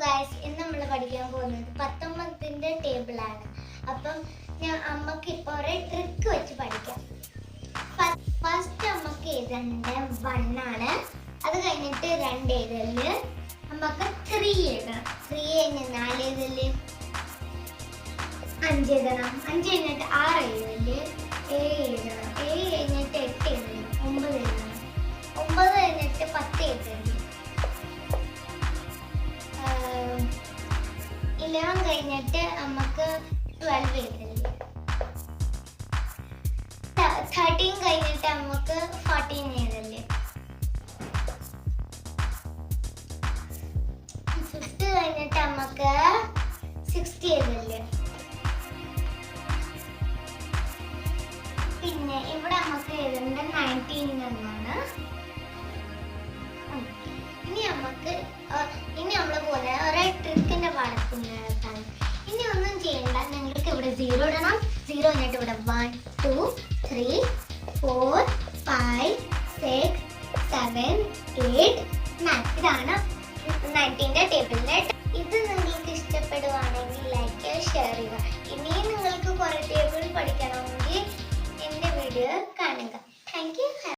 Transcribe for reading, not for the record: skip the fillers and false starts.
Guys, ഇന്ന് നമ്മൾ പഠിക്കാൻ പോകുന്നത് 19ന്റെ ടേബിളാണ്. അപ്പം അമ്മക്ക് ഇപ്പോൾ ഒരു ട്രിക്ക് വെച്ച് പഠിക്കാം. ഫസ്റ്റ് അമ്മക്ക് എഴുതേണ്ട 1 ആണ്. അത് കഴിഞ്ഞിട്ട് 2 എഴുതല്. അമ്മക്ക് 3 എഴുതണം. 3 കഴിഞ്ഞ് 4 എഴുതല്, 5 എഴുതണം. 5 കഴിഞ്ഞിട്ട് 6 എഴുതല്, 7 എഴുതണം. 7 കഴിഞ്ഞിട്ട് 8 എഴുതണം, 9 എഴുതണം. 9 കഴിഞ്ഞിട്ട് 10 എഴുതല്, 11 കഴിഞ്ഞിട്ട് നമുക്ക് 12 എഴുതല്, 13 കഴിഞ്ഞിട്ട് നമുക്ക് 14 എഴുതല്, 5 കഴിഞ്ഞിട്ട് നമുക്ക് 60 എഴുതല്. പിന്നെ ഇവിടെ നമുക്ക് എഴുതേണ്ട 19 എന്നാണ്. ഇനി നമ്മൾ പോലെ ഒരു ട്രിക്കിന്റെ പാഠത്തിനാണ്. ഇനി ഒന്നും ചെയ്യണ്ട, നിങ്ങൾക്ക് ഇവിടെ 0 ഇടണം. 0 കഴിഞ്ഞിട്ട് ഇവിടെ 1 2 3 4 5 6 7 8 9. ഇതാണ് 19ന്റെ ടേബിളിന്റെ. ഇത് നിങ്ങൾക്ക് ഇഷ്ടപ്പെടുവാണെങ്കിൽ ലൈക്ക് ചെയ്യുക, ഷെയർ ചെയ്യുക. ഇനിയും നിങ്ങൾക്ക് കുറെ ടേബിൾ പഠിക്കണം